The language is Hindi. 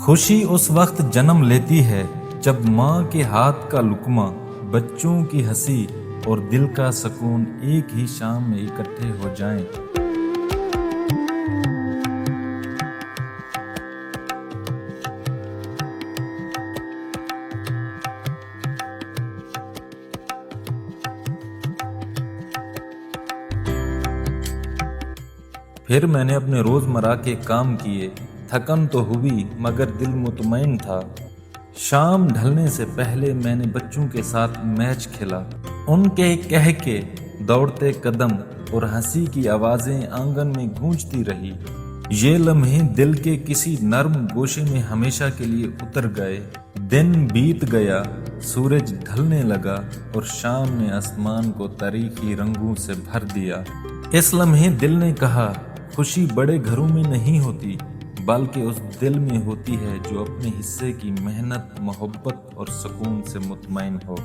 खुशी उस वक्त जन्म लेती है जब माँ के हाथ का लुक़्मा, बच्चों की हंसी और दिल का सुकून एक ही शाम में इकट्ठे हो जाएं। फिर मैंने अपने रोज़मर्रा के काम किए। थकन तो हुई मगर दिल मुतमईन था। शाम ढलने से पहले मैंने बच्चों के साथ मैच खेला। उनके कह के दौड़ते कदम और हंसी की आवाज़ें आंगन में गूंजती रही। ये लम्हे दिल के किसी नर्म गोशे में हमेशा के लिए उतर गए। दिन बीत गया, सूरज ढलने लगा और शाम ने आसमान को तारीखी रंगों से भर दिया। इस लम्हे दिल ने कहा, खुशी बड़े घरों में नहीं होती बल्कि उस दिल में होती है जो अपने हिस्से की मेहनत, मोहब्बत और सुकून से मुतमईन हो।